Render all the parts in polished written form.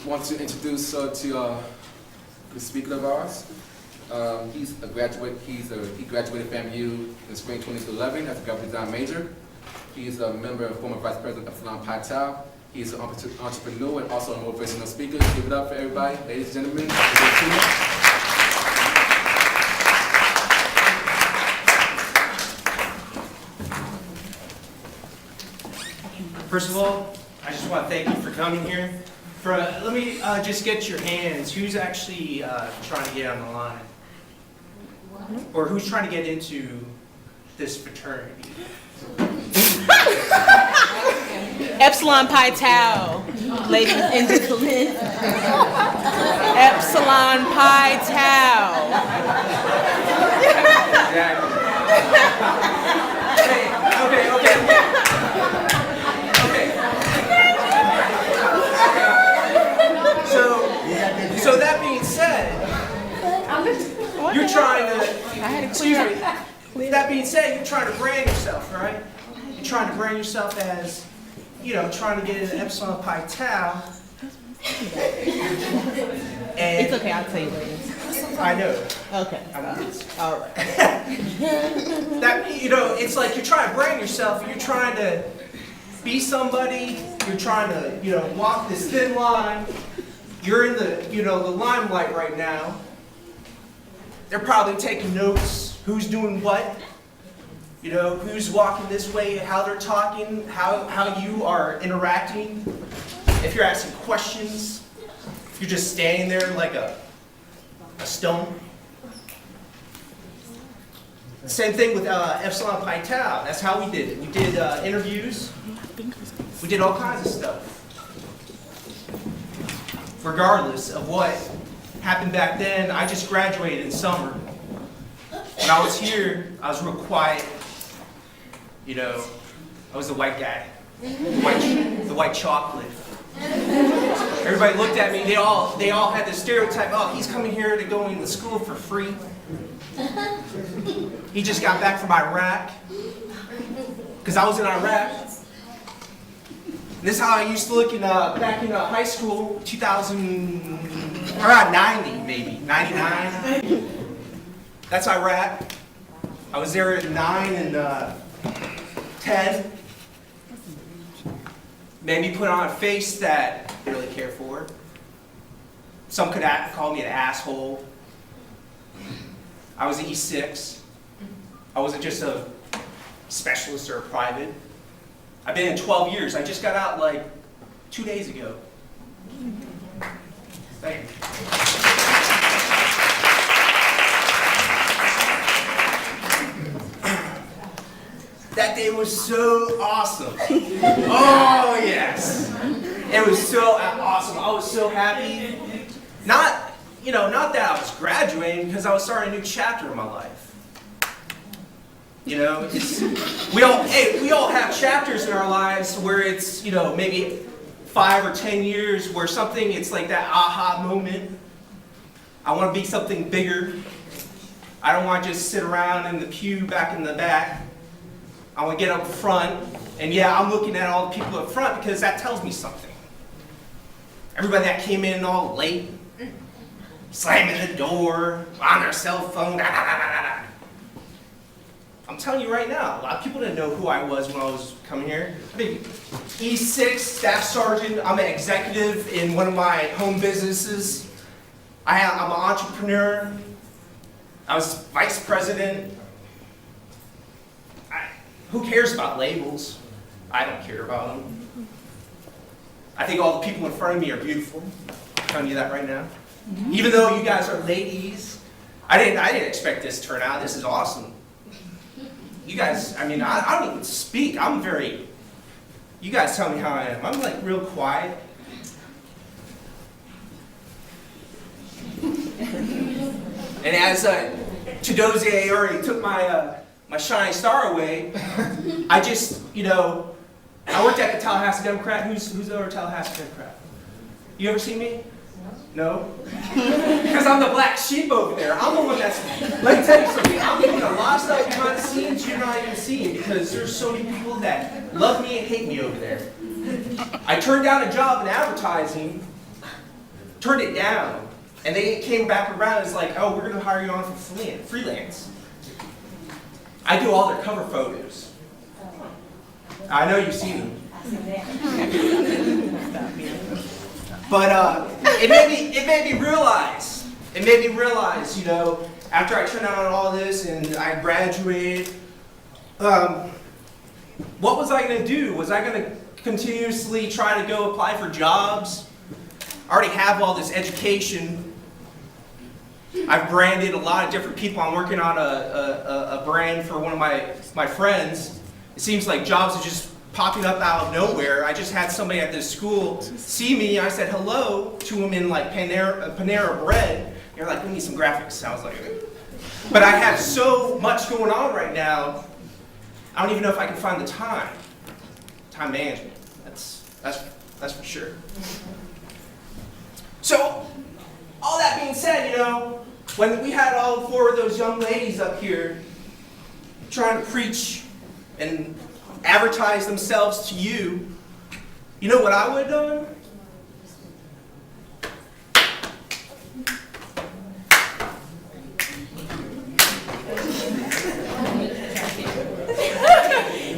want to introduce to the speaker of ours. He's a graduate. He graduated from FAMU in spring 2011 as a graphic design major. He's a member and former vice president of Epsilon Pi Tau. He's an entrepreneur and also a motivational speaker. Give it up for everybody, ladies and gentlemen. Tuma. First of all, I just want to thank you for coming here. Let me just get your hands. Who's actually trying to get on the line? Or who's trying to get into this fraternity? Epsilon Pi Tau, ladies and gentlemen. Epsilon Pi Tau. Exactly. Okay. So that being said, you're trying to, excuse me, that being said, you're trying to brand yourself, right? You're trying to brand yourself as, trying to get into Epsilon Pi Tau. It's okay, I'll tell you later. I know. Okay. All right. That, it's like you're trying to brand yourself, you're trying to be somebody, you're trying to, walk this thin line. You're in the limelight right now. They're probably taking notes, who's doing what, who's walking this way, how they're talking, how you are interacting. If you're asking questions, if you're just standing there like a stone. Same thing with Epsilon Pi Tau. That's how we did it. We did interviews. We did all kinds of stuff. Regardless of what happened back then, I just graduated in summer. When I was here, I was real quiet. I was the white guy, the white chocolate. Everybody looked at me. They all had this stereotype. Oh, he's coming here to go into school for free. He just got back from Iraq, because I was in Iraq. This is how I used to look back in high school, 2000, around 90 maybe, 99. That's Iraq. I was there at 9 and 10. Made me put on a face that I didn't really care for. Some could call me an asshole. I was an E6. I wasn't just a specialist or a private. I've been in 12 years. I just got out like 2 days ago. Thank you. That day was so awesome. Oh yes. It was so awesome. I was so happy. Not that I was graduating, because I was starting a new chapter in my life. We all have chapters in our lives where it's, maybe 5 or 10 years where something, it's like that aha moment. I want to be something bigger. I don't want to just sit around in the pew back in the back. I want to get up front. And yeah, I'm looking at all the people up front because that tells me something. Everybody that came in all late, slamming the door, on their cell phone, da, da, da, da, da. I'm telling you right now, a lot of people didn't know who I was when I was coming here. I mean, E6, staff sergeant, I'm an executive in one of my home businesses. I'm an entrepreneur. I was vice president. Who cares about labels? I don't care about them. I think all the people in front of me are beautiful. I'm telling you that right now. Even though you guys are ladies, I didn't expect this to turn out. This is awesome. You guys, I don't even speak. You guys tell me how I am. I'm like real quiet. And as Chidozie already took my shining star away, I just, I worked at the Tallahassee Democrat. Who's over Tallahassee Democrat? You ever seen me? No? Because I'm the black sheep over there. I'm the one that's, let me tell you something, I'm doing a lot of stuff behind the scenes you're not even seeing because there's so many people that love me and hate me over there. I turned down a job in advertising turned it down. And they came back around and it's like, oh, we're gonna hire you on for freelance. I do all their cover photos. I know you've seen them. But it made me realize, you know, after I turned out all this and I graduated, what was I gonna do? Was I gonna continuously try to go apply for jobs? I already have all this education. I've branded a lot of different people. I'm working on a brand for one of my friends. It seems like jobs are just popping up out of nowhere. I just had somebody at this school see me. I said hello to him in like Panera Bread. They're like, we need some graphics. Sounds like it. But I have so much going on right now, I don't even know if I can find the time. Time management. That's for sure. So, all that being said, you know, when we had all 4 of those young ladies up here trying to preach and advertise themselves to you, you know what I would have done?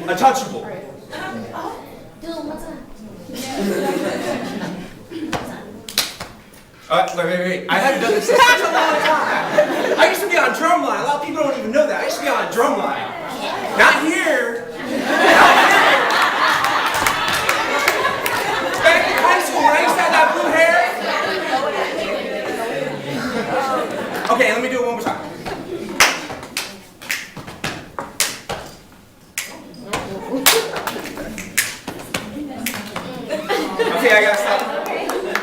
Untouchable. Wait. I haven't done this in such a long time. I used to be on drumline. A lot of people don't even know that. I used to be on drumline. Not here. Back in high school when I used to have that blue hair. Okay, let me do it one more time. Okay, I gotta stop.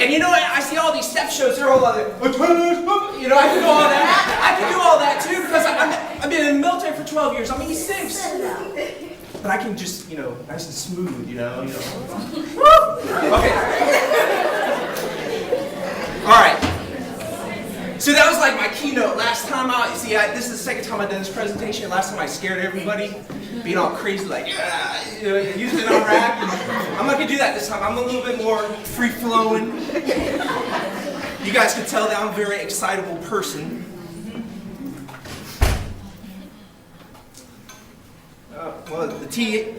And you know what? I see all these step shows. They're all like, you know, I can do all that. I can do all that too because I've been in the military for 12 years. I'm E6. But I can just, you know, nice and smooth, you know. Okay. All right. So that was like my keynote. Last time out, you see, this is the second time I've done this presentation. Last time I scared everybody, being all crazy, like, yeah, you know, using it on rap. I'm not gonna do that this time. I'm a little bit more free-flowing. You guys can tell that I'm a very excitable person. Well, the T,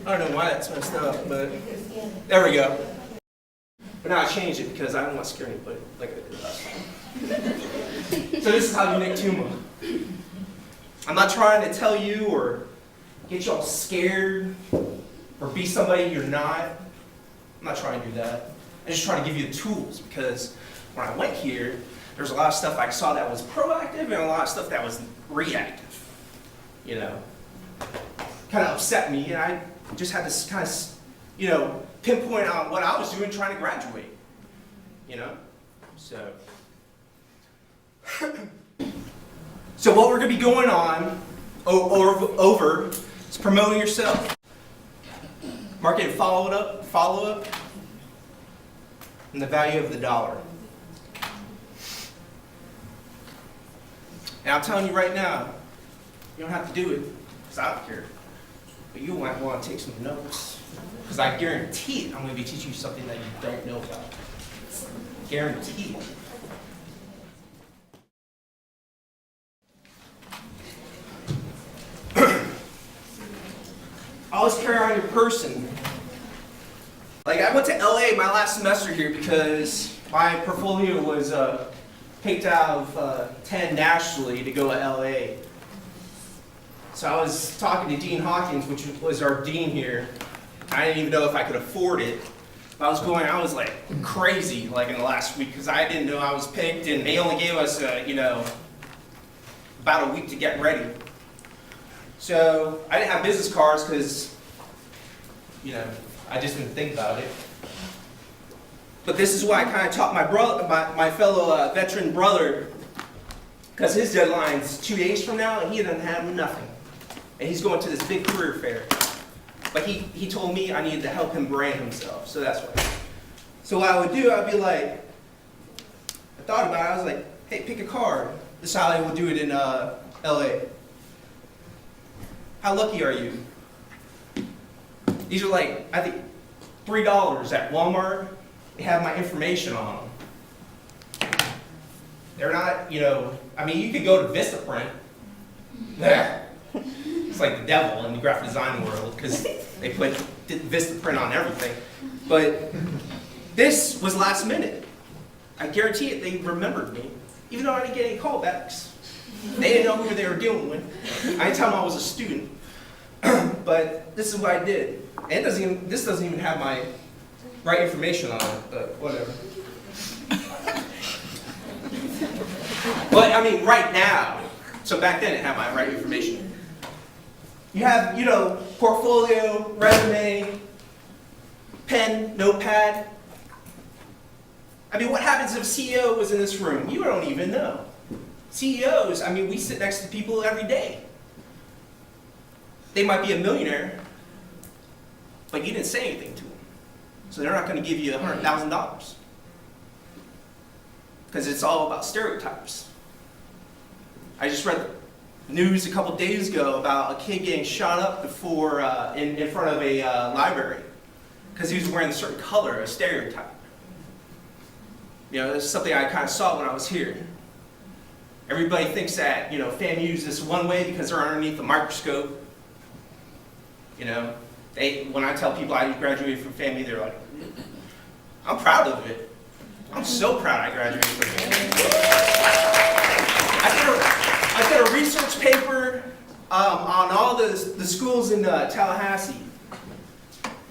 I don't know why that's messed up, but there we go. But now I changed it because I don't want to scare anybody like I did last time. So this is how you make Tuma. I'm not trying to tell you or get you all scared or be somebody you're not. I'm not trying to do that. I'm just trying to give you the tools because when I went here, there's a lot of stuff I saw that was proactive and a lot of stuff that was reactive. You know, kind of upset me, and I just had to kind of, you know, pinpoint on what I was doing trying to graduate. You know, so. So what we're going to be going on over is promoting yourself, market follow-up, and the value of the dollar. And I'm telling you right now, you don't have to do it because I don't care, but you might want to take some notes because I guarantee it, I'm going to be teaching you something that you don't know about. Guarantee it. Always carry on your person. Like I went to LA my last semester here because my portfolio was picked out of 10 nationally to go to LA. So I was talking to Dean Hawkins, which was our dean here. I didn't even know if I could afford it. But I was like crazy like in the last week because I didn't know I was picked and they only gave us, you know, about a week to get ready. So I didn't have business cards because, you know, I just didn't think about it. But this is why I kind of taught my brother, my fellow veteran brother, because his deadline's 2 days from now and he doesn't have nothing. And he's going to this big career fair. But he told me I needed to help him brand himself, so that's why. So what I would do, I'd be like, I thought about it, I was like, hey, pick a card. This is how I would do it in LA. How lucky are you? These are like, I think, $3 at Walmart. They have my information on them. They're not, I mean, you could go to Vistaprint. There. It's like the devil in the graphic design world because they put Vistaprint on everything. But this was last minute. I guarantee it, they remembered me, even though I didn't get any callbacks. They didn't know who they were dealing with. I didn't tell them I was a student. But this is what I did. And this doesn't even have my right information on it, but whatever. But I mean, right now, so back then it had my right information. You have, portfolio, resume, pen, notepad. I mean, what happens if a CEO was in this room? You don't even know. CEOs, I mean, we sit next to people every day. They might be a millionaire, but you didn't say anything to them. So they're not going to give you $100,000. Because it's all about stereotypes. I just read the news a couple days ago about a kid getting shot up before in front of a library because he was wearing a certain color, a stereotype. That's something I kind of saw when I was here. Everybody thinks that, FAMU is this one way because they're underneath the microscope. When I tell people I graduated from FAMU, they're like, I'm proud of it. I'm so proud I graduated from FAMU. I did a research paper on all the schools in Tallahassee.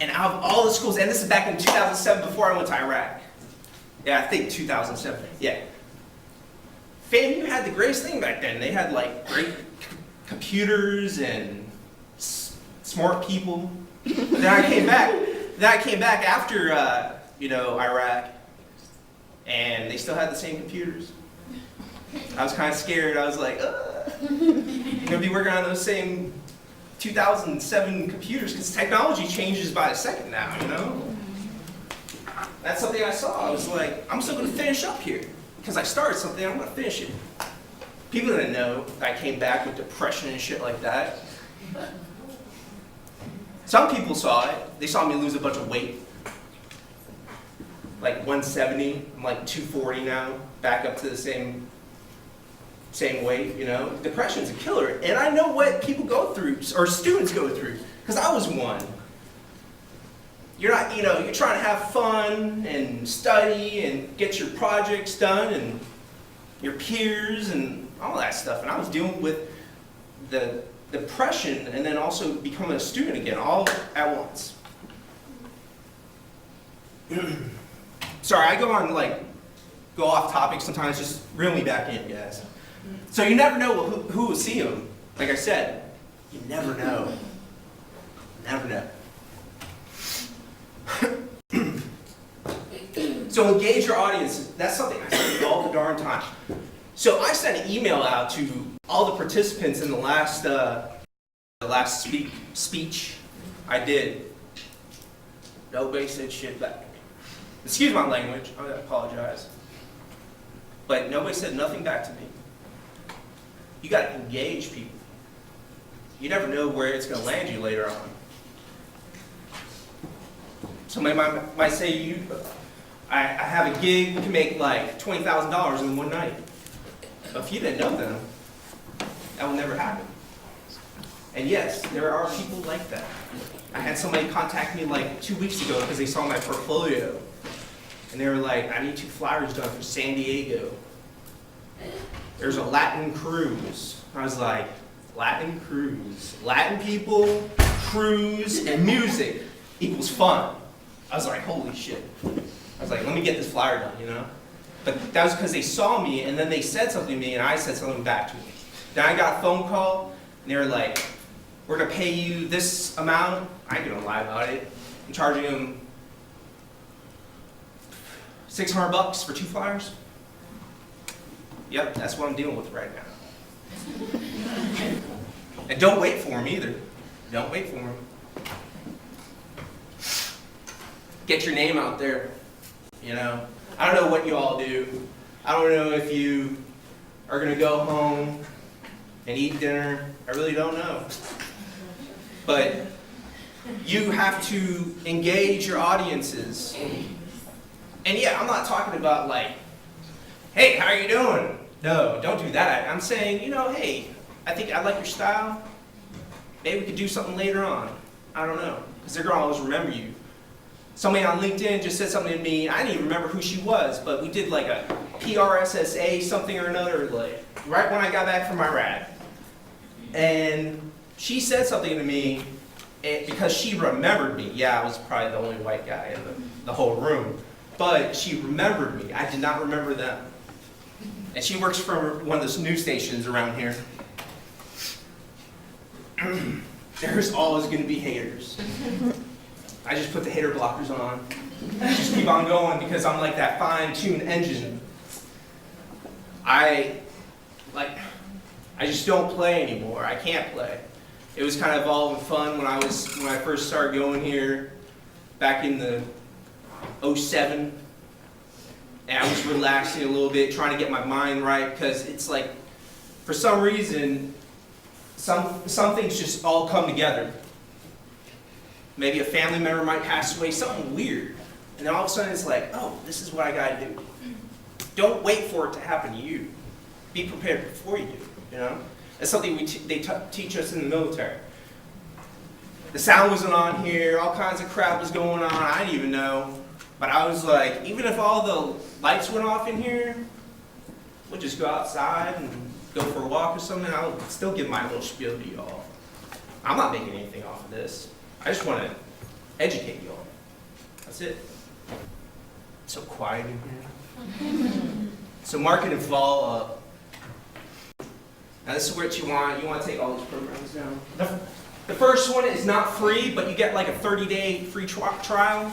And out of all the schools, and this is back in 2007 before I went to Iraq. Yeah, I think 2007, yeah. FAMU had the greatest thing back then. They had like great computers and smart people. Then I came back after, Iraq, and they still had the same computers. I was kind of scared. I was like, I'm gonna be working on those same 2007 computers because technology changes by the second now, That's something I saw. I was like, I'm still gonna finish up here because I started something, I'm gonna finish it. People didn't know I came back with depression and shit like that. Some people saw it. They saw me lose a bunch of weight. Like 170, I'm like 240 now, back up to the same weight, Depression's a killer. And I know what people go through, or students go through, because I was one. You're not, you're trying to have fun and study and get your projects done and your peers and all that stuff. And I was dealing with the depression and then also becoming a student again, all at once. Sorry, I go off topic sometimes, just reel me back in, guys. So you never know who will see them. Like I said, you never know. Never know. So engage your audience. That's something I say all the darn time. So I sent an email out to all the participants in the last speech I did. Nobody said shit back. Excuse my language. I apologize. But nobody said nothing back to me. You got to engage people. You never know where it's going to land you later on. Somebody might say, I have a gig, you can make like $20,000 in one night. But if you didn't know them, that will never happen. And yes, there are people like that. I had somebody contact me like 2 weeks ago because they saw my portfolio. And they were like, I need 2 flyers done for San Diego. There's a Latin cruise. I was like, Latin cruise. Latin people, cruise, and music equals fun. I was like, holy shit. I was like, let me get this flyer done, But that was because they saw me, and then they said something to me, and I said something back to them. Then I got a phone call, and they were like, we're going to pay you this amount. I ain't going to lie about it. I'm charging them $600 for 2 flyers. Yep, that's what I'm dealing with right now. And don't wait for them either. Don't wait for them. Get your name out there. I don't know what you all do. I don't know if you are going to go home and eat dinner. I really don't know. But you have to engage your audiences. And yeah, I'm not talking about like hey, how are you doing? No, don't do that. I'm saying, you know, hey, I think I like your style. Maybe we could do something later on. I don't know, because they're gonna always remember you. Somebody on LinkedIn just said something to me. I didn't even remember who she was, but we did like a PRSSA something or another, like right when I got back from Iraq. And she said something to me because she remembered me. Yeah, I was probably the only white guy in the whole room, but she remembered me. I did not remember them. And she works for one of those news stations around here. There's always going to be haters. I just put the hater blockers on. Just keep on going because I'm like that fine-tuned engine. I just don't play anymore. I can't play. It was kind of all in fun when I first started going here back in the 07. And I was relaxing a little bit, trying to get my mind right, because it's like, for some reason, some things just all come together. Maybe a family member might pass away, something weird. And then all of a sudden it's like, oh, this is what I gotta do. Don't wait for it to happen to you. Be prepared before you do, you know? That's something they teach us in the military. The sound wasn't on here, all kinds of crap was going on, I didn't even know. But I was like, even if all the lights went off in here, we'll just go outside and go for a walk or something. I'll still give my little spiel to y'all. I'm not making anything off of this. I just want to educate y'all. That's it. It's so quiet in here. So market and follow-up. Now this is what you want. You want to take all these programs down. The first one is not free, but you get like a 30-day free trial.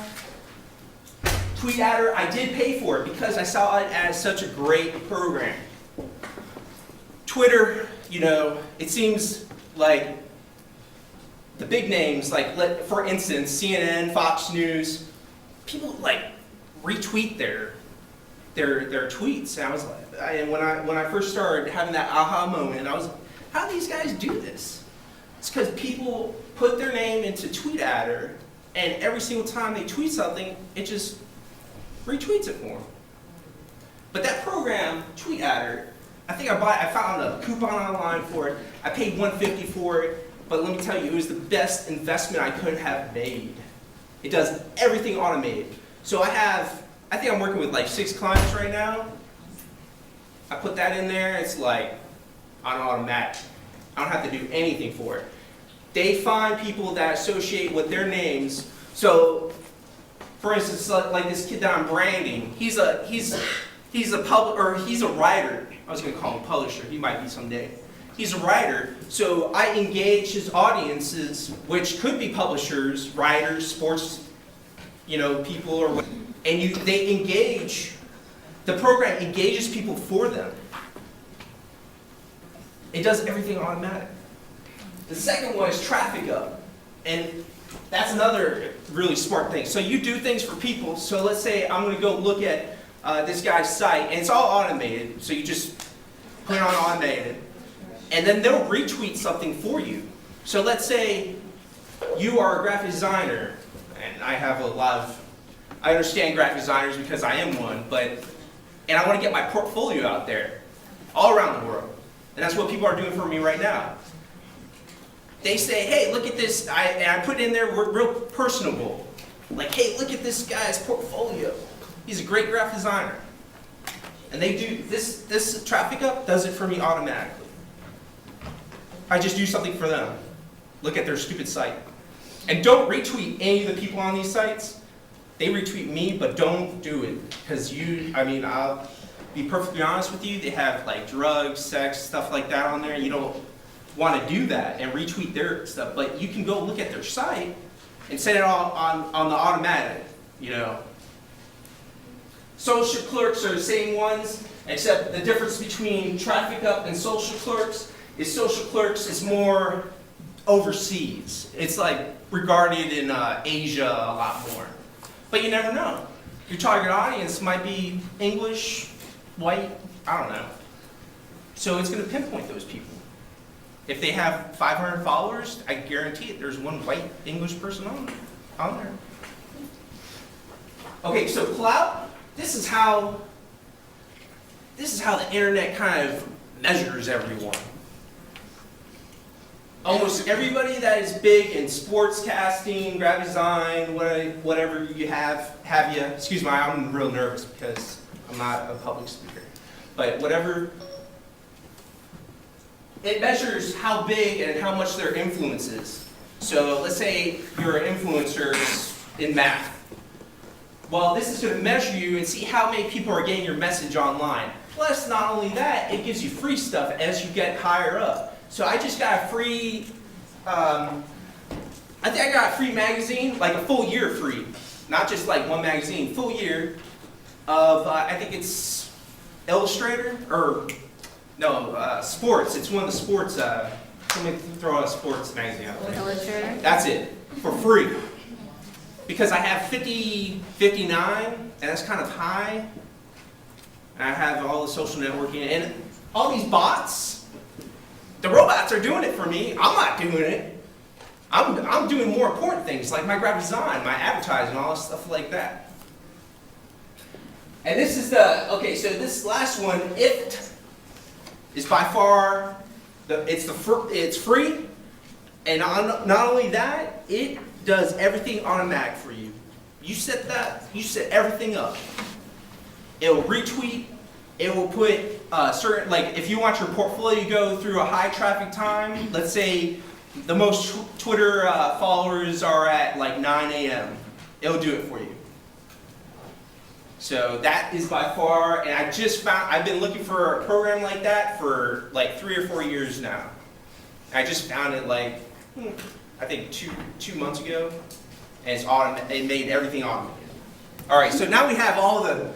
TweetAdder, I did pay for it because I saw it as such a great program. Twitter, you know, it seems like the big names, like for instance, CNN, Fox News, people like retweet their tweets. And I was like, and when I first started having that aha moment, I was like, how do these guys do this? It's because people put their name into TweetAdder, and every single time they tweet something, it just retweets it for them. But that program, TweetAdder, I think I found a coupon online for it. I paid $150 for it, but let me tell you, it was the best investment I could have made. It does everything automated. So I think I'm working with like 6 clients right now. I put that in there, it's like on automatic. I don't have to do anything for it. They find people that associate with their names. So, for instance, like this kid that I'm branding, he's a writer. I was going to call him publisher. He might be someday. He's a writer, so I engage his audiences, which could be publishers, writers, sports, you know, people, or what. And they engage. The program engages people for them. It does everything automatic. The second one is traffic up, and that's another really smart thing. So you do things for people. So let's say I'm going to go look at this guy's site, and it's all automated. So you just put it on automated, and then they'll retweet something for you. So let's say you are a graphic designer, and I understand graphic designers because I am one, and I want to get my portfolio out there, all around the world. And that's what people are doing for me right now. They say, hey, look at this, and I put in there real personable. Like, hey, look at this guy's portfolio. He's a great graphic designer. And they do, this traffic up does it for me automatically. I just do something for them. Look at their stupid site. And don't retweet any of the people on these sites. They retweet me, but don't do it. Because I'll be perfectly honest with you, they have like drugs, sex, stuff like that on there. You don't want to do that and retweet their stuff, but you can go look at their site and set it all on the automatic, you know. Social clerks are the same ones, except the difference between traffic up and social clerks is more overseas. It's like regarded in Asia a lot more. But you never know. Your target audience might be English, white, I don't know. So it's going to pinpoint those people. If they have 500 followers, I guarantee it, there's one white English person on there. Okay, so clout, this is how this is how the internet kind of measures everyone. Almost everybody that is big in sportscasting, graphic design, whatever you have you. Excuse me, I'm real nervous because I'm not a public speaker. But whatever, it measures how big and how much their influence is. So let's say you're an influencer in math. Well, this is going to measure you and see how many people are getting your message online. Plus, not only that, it gives you free stuff as you get higher up. So I just got a free, I think I got a free magazine, like a full year free. Not just like one magazine, full year of, I think it's Illustrator, or no, sports. It's one of the sports, somebody throw a sports magazine out there. Illustrator? That's it, for free. Because I have 59, and that's kind of high. And I have all the social networking, and all these bots, the robots are doing it for me. I'm not doing it. I'm doing more important things, like my graphic design, my advertising, all this stuff like that. And this is okay, so this last one, it is by far, it's free, and not only that, it does everything automatic for you. You set everything up. It will retweet, it will put certain, like if you want your portfolio to go through a high traffic time, let's say the most Twitter followers are at like 9 a.m. It'll do it for you. So that is by far, and I've been looking for a program like that for like 3 or 4 years now. I just found it like, I think two months ago, and it made everything automated. All right, so now we have all the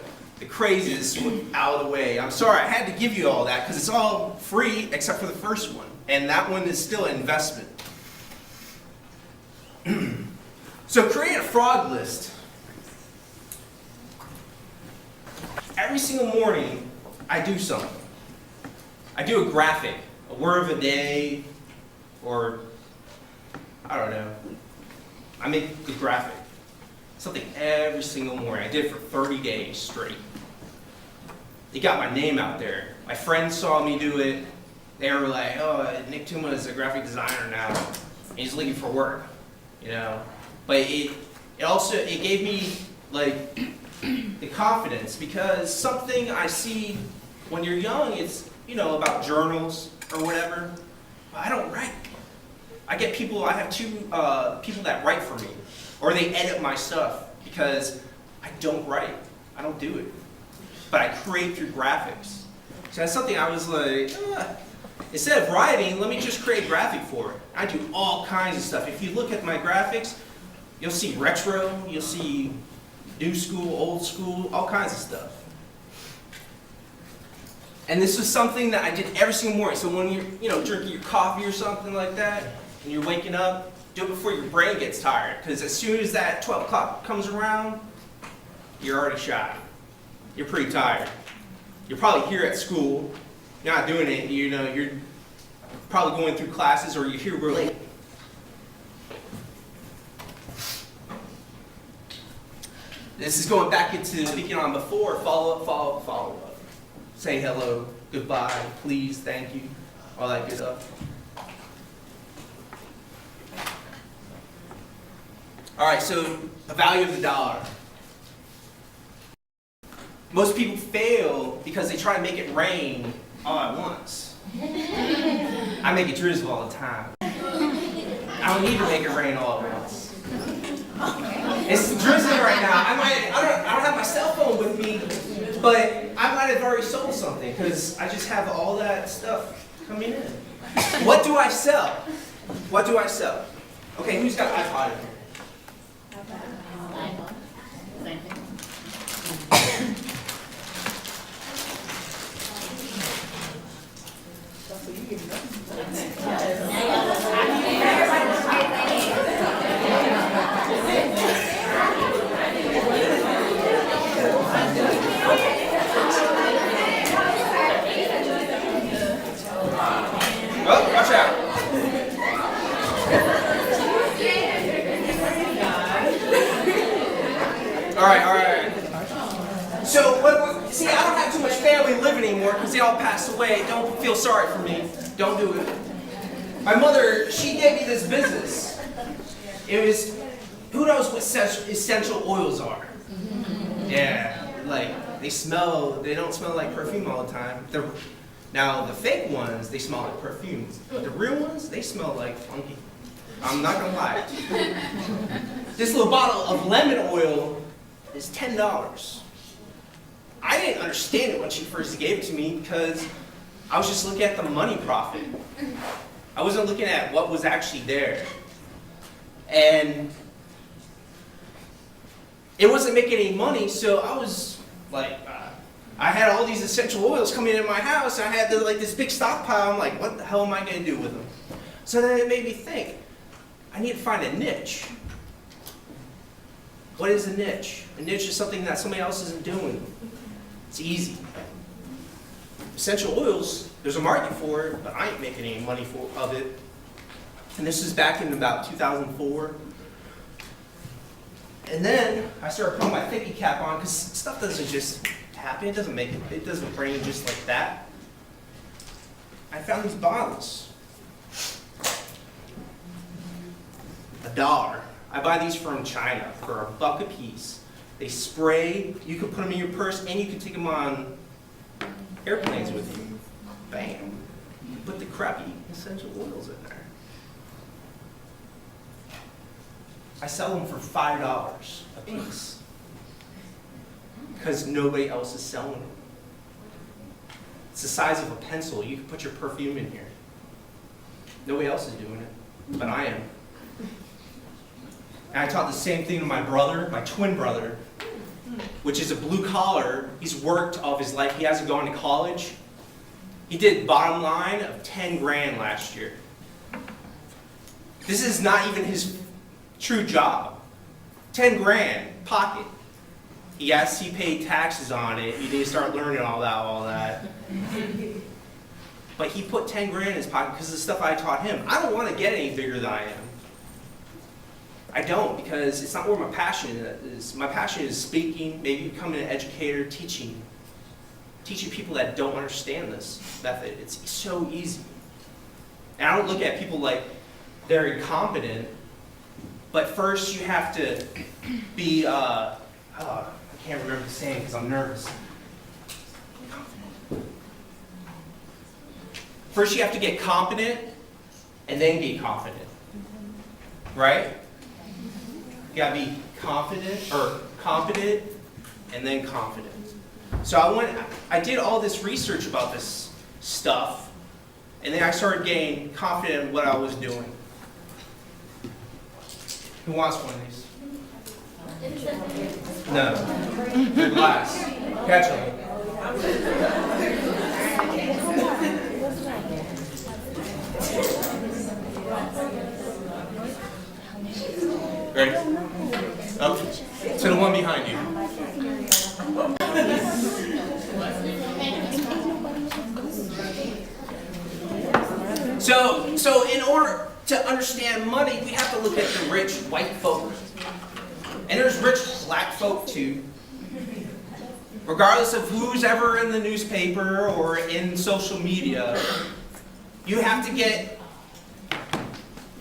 craziness out of the way. I'm sorry, I had to give you all that because it's all free except for the first one, and that one is still an investment. So create a frog list. Every single morning, I do something. I do a graphic, a word of a day, or I don't know. I make a graphic. Something every single morning. I did it for 30 days straight. It got my name out there. My friends saw me do it. They were like, oh, Nick Tuma is a graphic designer now. And he's looking for work, you know. But it gave me like the confidence, because something I see when you're young, it's, you know, about journals or whatever. But I don't write. I have two people that write for me, or they edit my stuff, because I don't write. I don't do it. But I create through graphics. So that's something I was like, instead of writing, let me just create graphic for it. I do all kinds of stuff. If you look at my graphics, you'll see retro, you'll see new school, old school, all kinds of stuff. And this was something that I did every single morning. So when you're, you know, drinking your coffee or something like that, and you're waking up, do it before your brain gets tired. Because as soon as that 12 o'clock comes around, you're already shot. You're pretty tired. You're probably here at school, you're not doing it, you know, you're probably going through classes, or you're here real late. This is going back into speaking on before, follow up. Say hello, goodbye, please, thank you, all that good stuff. All right, so the value of the dollar. Most people fail because they try to make it rain all at once. I make it drizzle all the time. I don't need to make it rain all at once. It's drizzling right now. I don't have my cell phone with me, but I might have already sold something because I just have all that stuff coming in. What do I sell? What do I sell? Okay, who's got an iPod in here? Oh, watch out. them anymore because they all passed away. Don't feel sorry for me. Don't do it. My mother, she gave me this business. It was, who knows what essential oils are? Yeah, like they don't smell like perfume all the time. Now the fake ones, they smell like perfumes. But the real ones, they smell like funky. I'm not gonna lie. This little bottle of lemon oil is $10. I didn't understand it when she first gave it to me because I was just looking at the money profit. I wasn't looking at what was actually there. And it wasn't making any money, so I was like, I had all these essential oils coming in my house, and I had this big stockpile. I'm like, what the hell am I gonna do with them? So then it made me think, I need to find a niche. What is a niche? A niche is something that somebody else isn't doing. It's easy. Essential oils, there's a market for it, but I ain't making any money of it. And this is back in about 2004. And then I started putting my thinking cap on because stuff doesn't just happen. It doesn't rain just like that. I found these bottles. $1. I buy these from China for $1 a piece. They spray, you can put them in your purse, and you can take them on airplanes with you. Bam. You put the crappy essential oils in there. I sell them for $5 a piece because nobody else is selling them. It's the size of a pencil. You can put your perfume in here. Nobody else is doing it, but I am. And I taught the same thing to my brother, my twin brother, which is a blue collar. He's worked all of his life. He hasn't gone to college. He did bottom line of 10 grand last year. This is not even his true job. 10 grand, pocket. Yes, he paid taxes on it. He didn't start learning all that. But he put 10 grand in his pocket because of the stuff I taught him. I don't want to get any bigger than I am. I don't, because it's not where my passion is. My passion is speaking, maybe becoming an educator, teaching people that don't understand this method. It's so easy. And I don't look at people like they're incompetent, but first you have to be, I can't remember the saying because I'm nervous. First you have to get competent and then get confident, right? You gotta be competent and then confident. So I did all this research about this stuff, and then I started getting confident in what I was doing. Who wants one of these? No. They're glass. Catch them. Ready? Up to the one behind you. So in order to understand money, we have to look at the rich white folk. And there's rich black folk too. Regardless of who's ever in the newspaper or in social media, you have to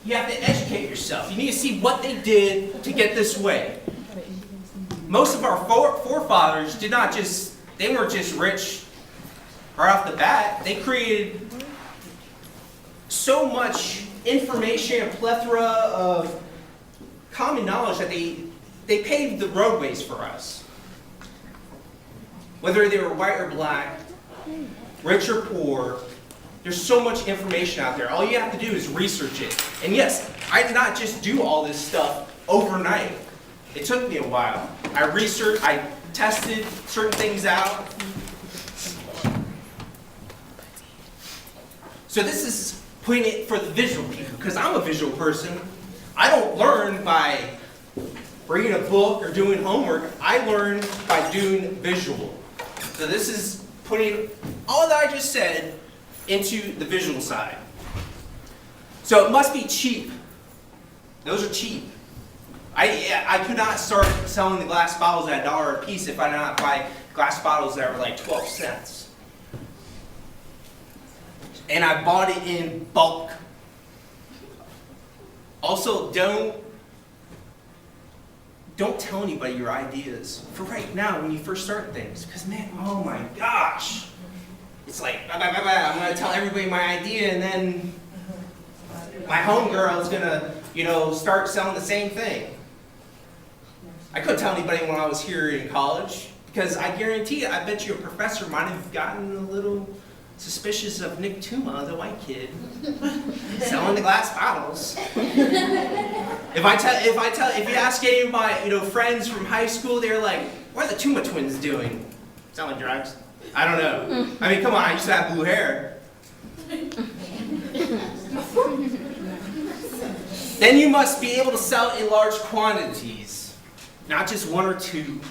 educate yourself. You need to see what they did to get this way. Most of our forefathers they weren't just rich right off the bat. They created so much information, a plethora of common knowledge that they paved the roadways for us. Whether they were white or black, rich or poor, there's so much information out there. All you have to do is research it. And yes, I did not just do all this stuff overnight. It took me a while. I researched, I tested certain things out. So this is putting it for the visual people, because I'm a visual person. I don't learn by reading a book or doing homework. I learn by doing visual. So this is putting all that I just said into the visual side. So it must be cheap. Those are cheap. I could not start selling the glass bottles at $1 a piece if I did not buy glass bottles that were like 12 cents. And I bought it in bulk. Also, don't tell anybody your ideas for right now when you first start things. Because man, oh my gosh. It's like, I'm gonna tell everybody my idea and then my homegirl is gonna, start selling the same thing. I couldn't tell anybody when I was here in college because I guarantee you, I bet you a professor might have gotten a little suspicious of Nick Tuma, the white kid, selling the glass bottles. If you ask any of my friends from high school, they're like, "What are the Tuma twins doing? Selling drugs?" I don't know. I mean, come on, I used to have blue hair. Then you must be able to sell in large quantities, not just one or two.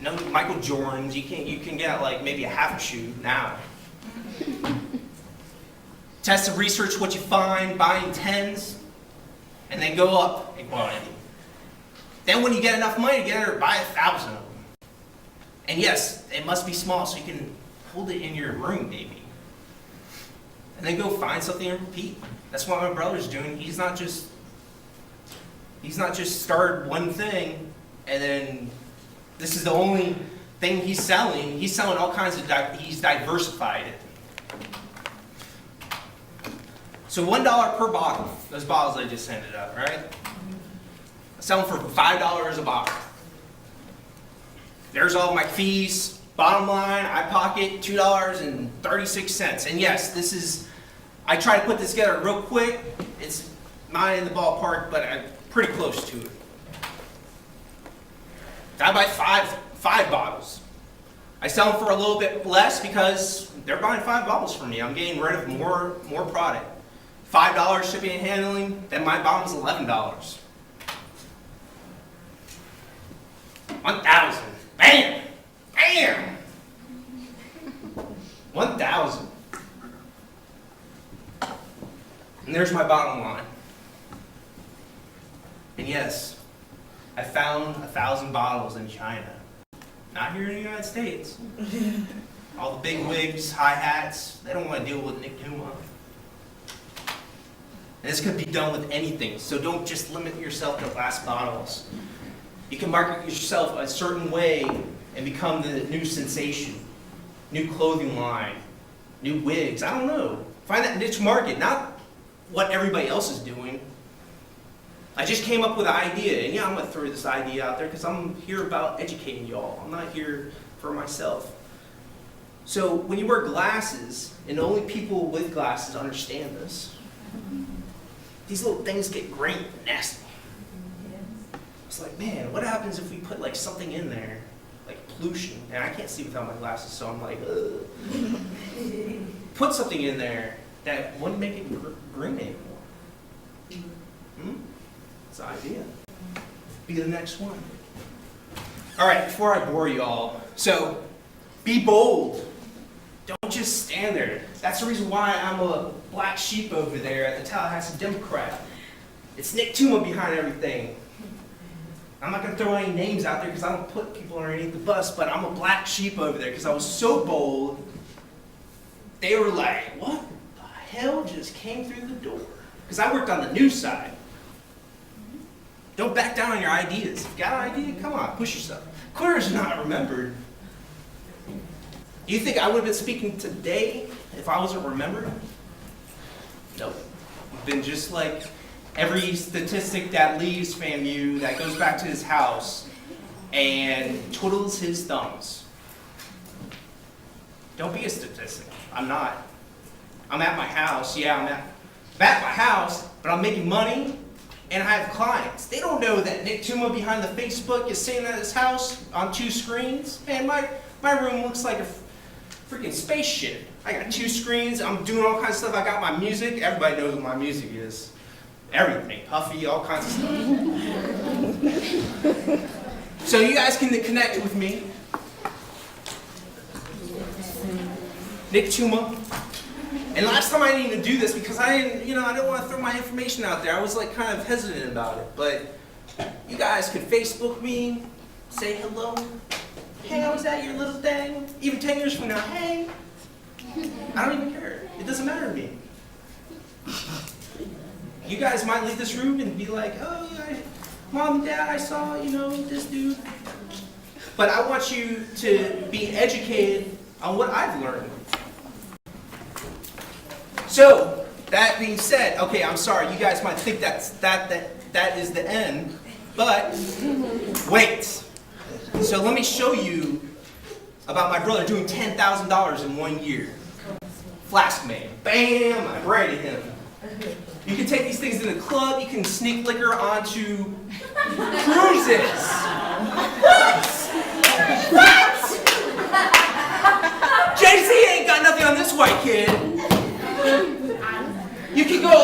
No Michael Jordans. You can get like maybe a half a shoe now. Test and research what you find, buying 10s, and then go up in quantity. Then when you get enough money together, buy 1,000 of them. And yes, it must be small so you can hold it in your room, maybe. And then go find something and repeat. That's what my brother's doing. He's not just started one thing and then this is the only thing he's selling. He's selling all kinds of, he's diversified it. So $1 per bottle, those bottles I just handed out, right? I sell them for $5 a bottle. There's all my fees. Bottom line, I pocket $2.36. And yes, this is, I try to put this together real quick. It's not in the ballpark, but I'm pretty close to it. I buy five bottles. I sell them for a little bit less because they're buying 5 bottles from me. I'm getting rid of more product. $5 shipping and handling, then my bottle's $11. 1,000. Bam! Bam! 1,000. And there's my bottom line. And yes, I found 1,000 bottles in China. Not here in the United States. All the big wigs, hi-hats, they don't want to deal with Nick Tuma. And this could be done with anything, so don't just limit yourself to glass bottles. You can market yourself a certain way and become the new sensation. New clothing line, new wigs, I don't know. Find that niche market, not what everybody else is doing. I just came up with an idea, and yeah, I'm gonna throw this idea out there because I'm here about educating y'all. I'm not here for myself. So when you wear glasses, and only people with glasses understand this, these little things get gray and nasty. It's like, man, what happens if we put like something in there, like pollution, and I can't see without my glasses, so I'm like, ugh. Put something in there that wouldn't make it green anymore. It's an idea. Be the next one. All right, before I bore you all, so be bold. Don't just stand there. That's the reason why I'm a black sheep over there at the Tallahassee Democrat. It's Nick Tuma behind everything. I'm not going to throw any names out there because I don't put people underneath the bus, but I'm a black sheep over there because I was so bold. They were like, what the hell just came through the door? Because I worked on the news side. Don't back down on your ideas. If you got an idea, come on, push yourself. Clear is not remembered. You think I would have been speaking today if I wasn't remembered? Nope. I've been just like every statistic that leaves FAMU that goes back to his house and twiddles his thumbs. Don't be a statistic. I'm not. I'm at my house. Yeah, I'm at my house, but I'm making money and I have clients. They don't know that Nick Tuma behind the Facebook is sitting at his house on 2 screens. Man, my room looks like a freaking spaceship. I got 2 screens. I'm doing all kinds of stuff. I got my music. Everybody knows what my music is. Everything. Puffy, all kinds of stuff. So you guys can connect with me. Nick Tuma. And last time I didn't even do this because I didn't want to throw my information out there. I was like kind of hesitant about it. But you guys could Facebook me, say hello. Hey, I was at your little thing. Even 10 years from now, hey, I don't even care. It doesn't matter to me. You guys might leave this room and be like, oh, Mom, Dad, I saw, this dude. But I want you to be educated on what I've learned. So, that being said, okay, I'm sorry, you guys might think that is the end, but wait. So let me show you about my brother doing $10,000 in 1 year. Flask made. Bam! I branded him. You can take these things in the club, you can sneak liquor onto cruises. JC ain't got nothing on this white kid. You can go to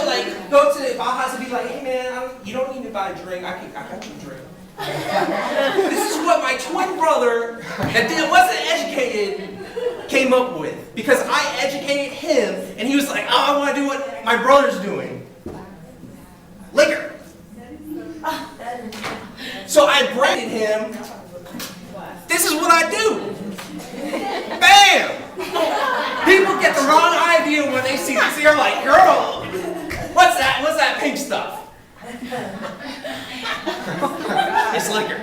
Baja's and be like, hey man, you don't need to buy a drink, I got you a drink. This is what my twin brother that wasn't educated came up with. Because I educated him and he was like, oh, I want to do what my brother's doing. Liquor. So I branded him. This is what I do. Bam! People get the wrong idea when they see this. They're like, girl, what's that? What's that pink stuff? It's liquor.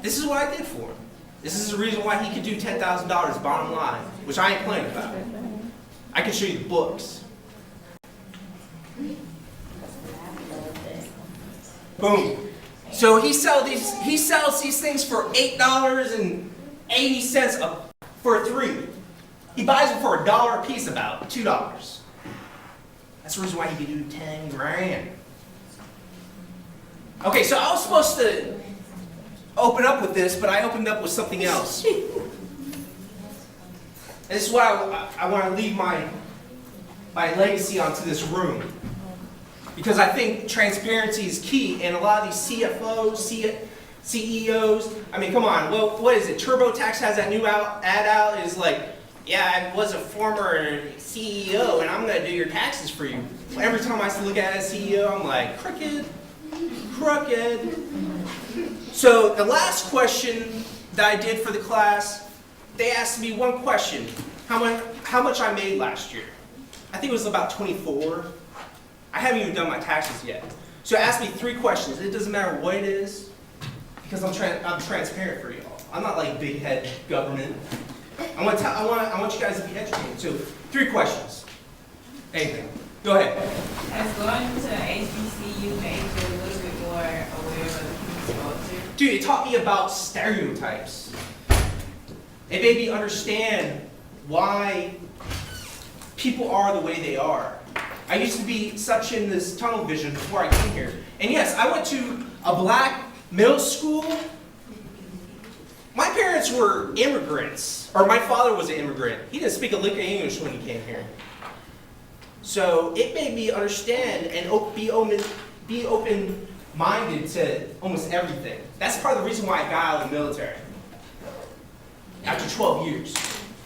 This is what I did for him. This is the reason why he could do $10,000 bottom line, which I ain't playing about. I can show you the books. Boom. So he sells these things for $8.80 for 3. He buys them for $1 a piece, about $2. That's the reason why he can do 10 grand. Okay, so I was supposed to open up with this, but I opened up with something else. And this is why I want to leave my legacy onto this room. Because I think transparency is key, and a lot of these CFOs, CEOs, I mean, come on, well, what is it? TurboTax has that new ad out, is like, yeah, I was a former CEO, and I'm going to do your taxes for you. Every time I look at a CEO, I'm like, crooked. So the last question that I did for the class, they asked me one question, how much I made last year. I think it was about 24. I haven't even done my taxes yet. So ask me 3 questions. It doesn't matter what it is, because I'm transparent for y'all. I'm not like big head government. I want you guys to be educated. So 3 questions. Anything. Go ahead. Has going to HBCU made you a little bit more aware of the culture? Dude, it taught me about stereotypes. It made me understand why people are the way they are. I used to be such in this tunnel vision before I came here. And yes, I went to a black middle school. My parents were immigrants, or my father was an immigrant. He didn't speak a lick of English when he came here. So it made me understand and be open-minded to almost everything. That's part of the reason why I got out of the military. After 12 years,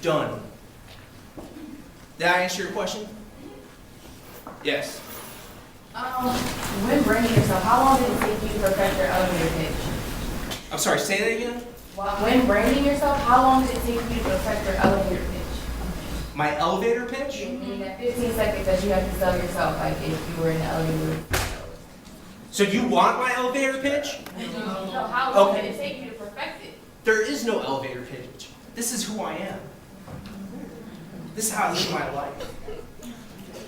done. Did I answer your question? Yes. When bringing yourself, how long did it take you to perfect your elevator pitch? I'm sorry, say that again? When branding yourself, how long did it take you to perfect your elevator pitch? My elevator pitch? Meaning that 15 seconds that you have to sell yourself, like if you were in the elevator. So you want my elevator pitch? No, how long did it take you to perfect it? There is no elevator pitch. This is who I am. This is how I live my life.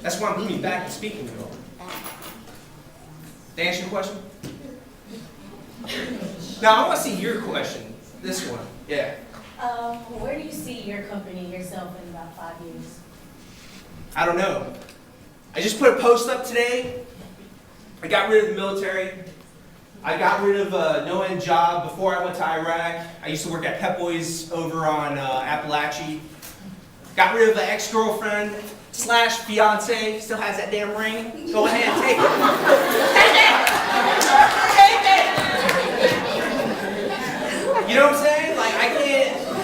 That's why I'm coming back and speaking to you all. Did I answer your question? Now I want to see your question. This one. Yeah. Where do you see your company, yourself, in about 5 years? I don't know. I just put a post up today. I got rid of the military. I got rid of a no-end job before I went to Iraq. I used to work at Pep Boys over on Appalachia. Got rid of an ex-girlfriend / fiance. Still has that damn ring. Go ahead and take it. Take it! You know what I'm saying? Like,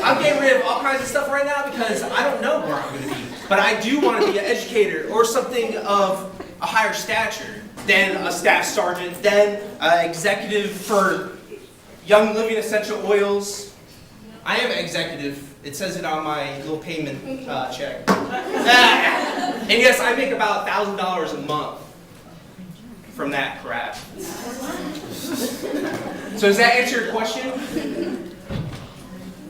I'm getting rid of all kinds of stuff right now because I don't know where I'm going to be. But I do want to be an educator or something of a higher stature than a staff sergeant, than an executive for Young Living Essential Oils. I am executive. It says it on my little payment check. And yes, I make about $1,000 a month from that crap. So does that answer your question?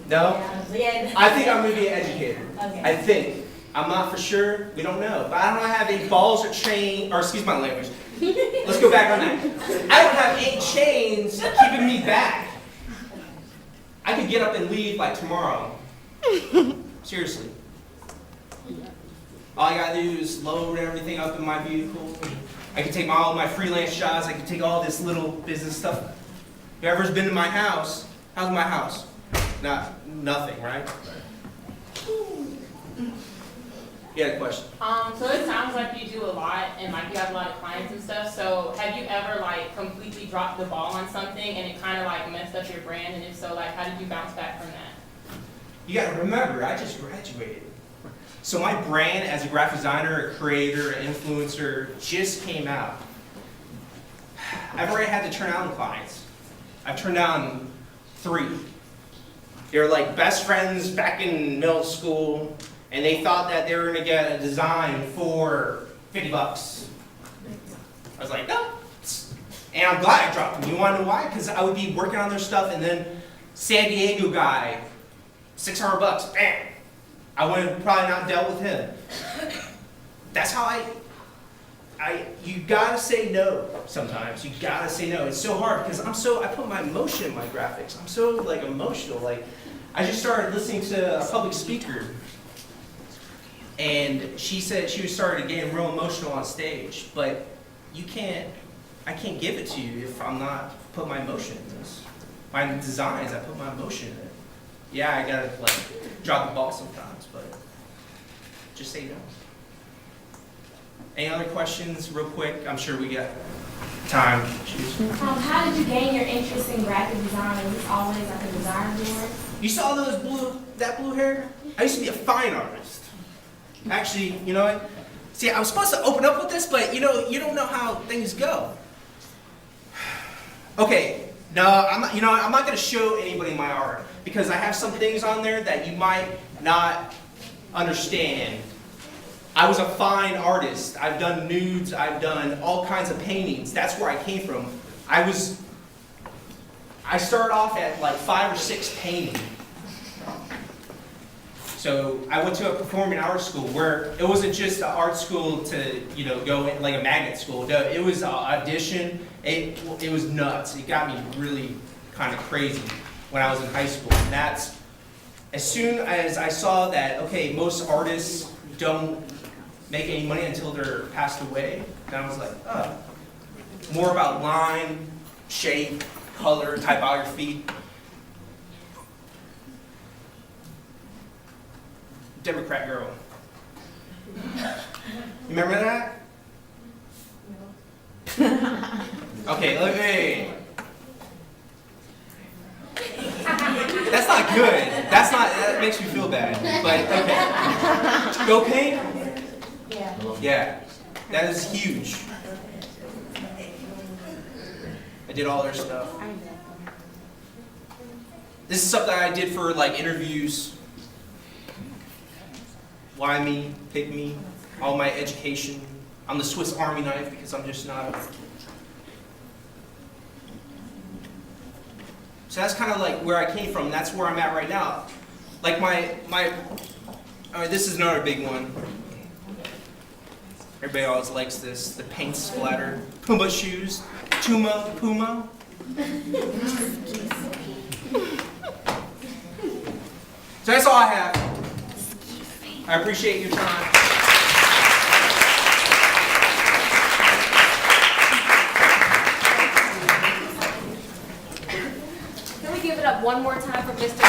No? Yeah. I think I'm going to be an educator. Okay. I think. I'm not for sure. We don't know. But I don't have any balls or chain, or excuse my language. Let's go back on that. I don't have any chains keeping me back. I could get up and leave like tomorrow. Seriously. All I gotta do is load everything up in my vehicle. I can take all my freelance jobs. I can take all this little business stuff. Whoever's been to my house, how's my house? Nothing, right? You had a question? So it sounds like you do a lot and like you have a lot of clients and stuff. So have you ever like completely dropped the ball on something and it kind of like messed up your brand? And if so, like how did you bounce back from that? You gotta remember, I just graduated. So my brand as a graphic designer, a creator, an influencer just came out. I've already had to turn down clients. I've turned down 3. They were like best friends back in middle school, and they thought that they were gonna get a design for $50. I was like, no. And I'm glad I dropped them. You wanna know why? Because I would be working on their stuff, and then San Diego guy, $600, bam. I would have probably not dealt with him. That's how you gotta say no sometimes. You gotta say no. It's so hard because I put my emotion in my graphics. I'm so like emotional. Like, I just started listening to a public speaker, and she said she was starting to get real emotional on stage, but I can't give it to you if I'm not put my emotion in this. My designs, I put my emotion in it. Yeah, I gotta like drop the ball sometimes, but just say no. Any other questions real quick? I'm sure we got time. How did you gain your interest in graphic design? Was this always like a design board? You saw that blue hair? I used to be a fine artist. Actually, you know what? See, I was supposed to open up with this, but you don't know how things go. Okay, no, I'm not gonna show anybody my art because I have some things on there that you might not understand. I was a fine artist. I've done nudes, I've done all kinds of paintings. That's where I came from. I started off at like 5 or 6 painting. So I went to a performing arts school where it wasn't just an art school to go in, like a magnet school. No, it was an audition. It was nuts. It got me really kind of crazy when I was in high school. And that's as soon as I saw that, okay, most artists don't make any money until they're passed away. And I was like, oh, more about line, shape, color, typography. Democrat girl. Remember that? Okay, look, hey. That's not good. That makes me feel bad. But okay. Go paint? Yeah. Yeah. That is huge. I did all their stuff. This is something I did for like interviews. Why me? Pick me. All my education. I'm the Swiss Army knife because I'm just not a... So that's kind of like where I came from. That's where I'm at right now. Like this is another big one. Everybody always likes this. The paint splatter. Puma shoes. Tuma, Puma. So that's all I have. I appreciate your time. Can we give it up one more time for Mr.